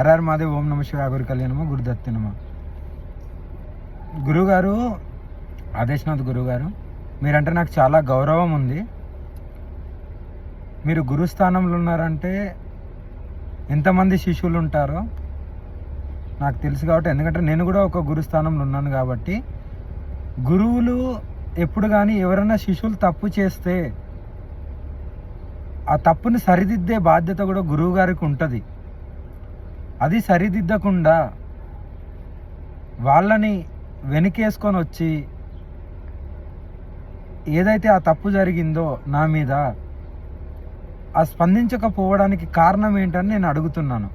హరహర మాదేవ్. ఓం నమ శివాయ. గురు కళ్యాణమా, గురుదత్తే నమ. గురువుగారు, ఆదేశనాథ్ గురువుగారు, మీరంటే నాకు చాలా గౌరవం ఉంది. మీరు గురుస్థానంలో ఉన్నారంటే ఎంతమంది శిష్యులు ఉంటారో నాకు తెలుసు కాబట్టి, ఎందుకంటే నేను కూడా ఒక గురుస్థానంలో ఉన్నాను కాబట్టి. గురువులు ఎప్పుడు కానీ ఎవరైనా శిష్యులు తప్పు చేస్తే ఆ తప్పుని సరిదిద్దే బాధ్యత కూడా గురువు గారికి ఉంటుంది. అది సరిదిద్దకుండా వాళ్ళని వెనకేసుకొని వచ్చి ఏదైతే ఆ తప్పు జరిగిందో నా మీద ఆ స్పందించకపోవడానికి కారణం ఏంటని నేను అడుగుతున్నాను.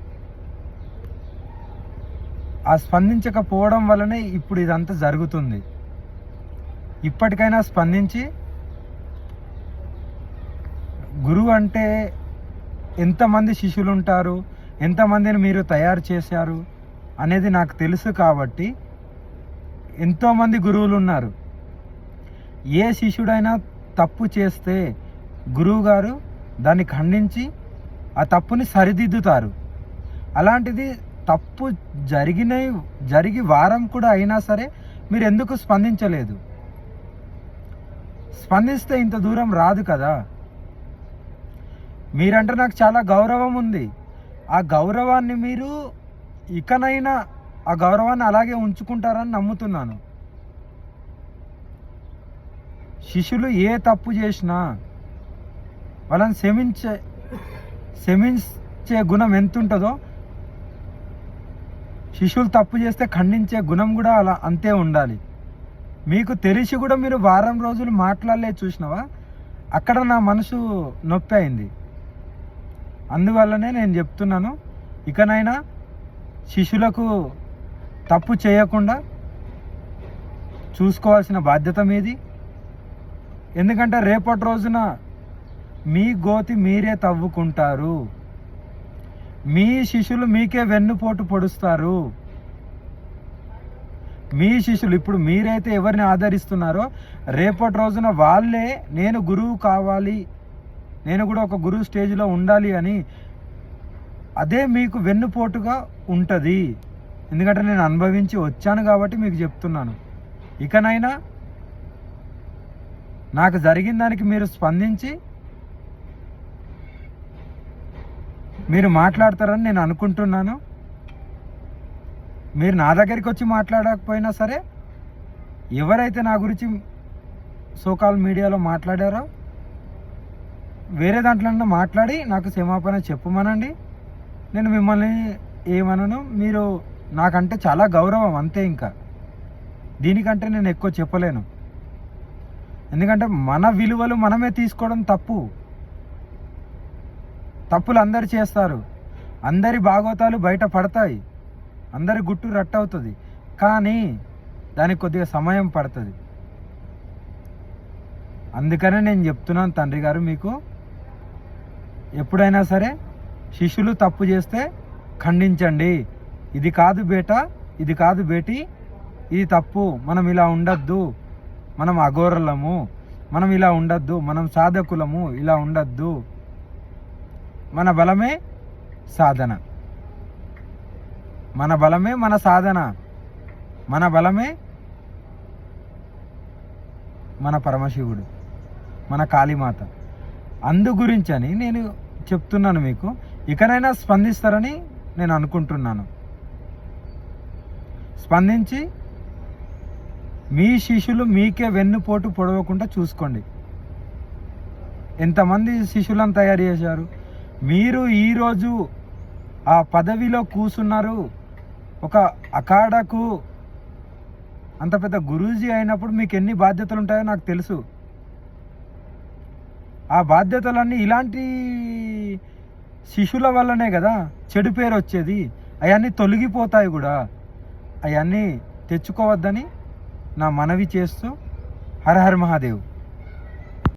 ఆ స్పందించకపోవడం వల్లనే ఇప్పుడు ఇదంతా జరుగుతుంది. ఇప్పటికైనా స్పందించి, గురువు అంటే ఎంతమంది శిష్యులు ఉంటారు, ఎంతమందిని మీరు తయారు చేశారు అనేది నాకు తెలుసు కాబట్టి. ఎంతోమంది గురువులు ఉన్నారు. ఏ శిష్యుడైనా తప్పు చేస్తే గురువు గారు దాన్ని ఖండించి ఆ తప్పుని సరిదిద్దుతారు. అలాంటిది తప్పు జరిగి వారం కూడా అయినా సరే మీరు ఎందుకు స్పందించలేదు? స్పందిస్తే ఇంత దూరం రాదు కదా. మీరంటే నాకు చాలా గౌరవం ఉంది. ఆ గౌరవాన్ని మీరు ఇకనైనా ఆ గౌరవాన్ని అలాగే ఉంచుకుంటారని నమ్ముతున్నాను. శిష్యులు ఏ తప్పు చేసినా వాళ్ళని క్షమించే గుణం ఎంత ఉంటుందో, శిష్యులు తప్పు చేస్తే ఖండించే గుణం కూడా అలా అంతే ఉండాలి. మీకు తెలిసి కూడా మీరు వారం రోజులు మాట్లాడలేదు చూసినావా, అక్కడ నా మనసు నొప్పి అయింది. అందువల్లనే నేను చెప్తున్నాను, ఇకనైనా శిష్యులకు తప్పు చేయకుండా చూసుకోవాల్సిన బాధ్యత మీది. ఎందుకంటే రేపటి రోజున మీ గోతి మీరే తవ్వుకుంటారు. మీ శిష్యులు మీకే వెన్నుపోటు పొడుస్తారు. మీ శిష్యులు ఇప్పుడు మీరైతే ఎవరిని ఆదరిస్తున్నారో రేపటి రోజున వాళ్ళే నేను గురువు కావాలి, నేను కూడా ఒక గురువు స్టేజ్లో ఉండాలి అని అదే మీకు వెన్నుపోటుగా ఉంటుంది. ఎందుకంటే నేను అనుభవించి వచ్చాను కాబట్టి మీకు చెప్తున్నాను. ఇకనైనా నాకు జరిగిన దానికి మీరు స్పందించి మీరు మాట్లాడతారని నేను అనుకుంటున్నాను. మీరు నా దగ్గరికి వచ్చి మాట్లాడకపోయినా సరే, ఎవరైతే నా గురించి సోకాల్ మీడియాలో మాట్లాడారో వేరే దాంట్లో మాట్లాడి నాకు క్షమాపణ చెప్పమనండి. నేను మిమ్మల్ని ఏమనను. మీరు నాకంటే చాలా గౌరవం అంతే. ఇంకా దీనికంటే నేను ఎక్కువ చెప్పలేను. ఎందుకంటే మన విలువలు మనమే తీసుకోవడం తప్పు. తప్పులు అందరు చేస్తారు, అందరి భాగవతాలు బయట పడతాయి, అందరి గుట్టు రట్టవుతుంది. కానీ దానికి కొద్దిగా సమయం పడుతుంది. అందుకనే నేను చెప్తున్నాను తండ్రి గారు, మీకు ఎప్పుడైనా సరే శిష్యులు తప్పు చేస్తే ఖండించండి. ఇది కాదు బేటా, ఇది కాదు బేటీ, ఇది తప్పు, మనం ఇలా ఉండద్దు, మనం అఘోరలము, మనం ఇలా ఉండద్దు, మనం సాధకులము, ఇలా ఉండద్దు. మన బలమే సాధన, మన బలమే మన సాధన, మన బలమే మన పరమశివుడు, మన కాళీమాత. అందు గురించని నేను చెప్తున్నాను మీకు. ఇకనైనా స్పందిస్తారని నేను అనుకుంటున్నాను. స్పందించి మీ శిష్యులు మీకే వెన్నుపోటు పొడవకుండా చూసుకోండి. ఎంతమంది శిష్యులను తయారు చేశారు. మీరు ఈరోజు ఆ పదవిలో కూర్చున్నారు. ఒక అఖాడాకు అంత పెద్ద గురూజీ అయినప్పుడు మీకు ఎన్ని బాధ్యతలు ఉంటాయో నాకు తెలుసు. ఆ బాధ్యతలన్నీ ఇలాంటి శిష్యుల వల్లనే కదా చెడు పేరు వచ్చేది. అవన్నీ తొలగిపోతాయి కూడా. అవన్నీ తెచ్చుకోవద్దని నా మనవి చేస్తూ హర హర మహాదేవ్.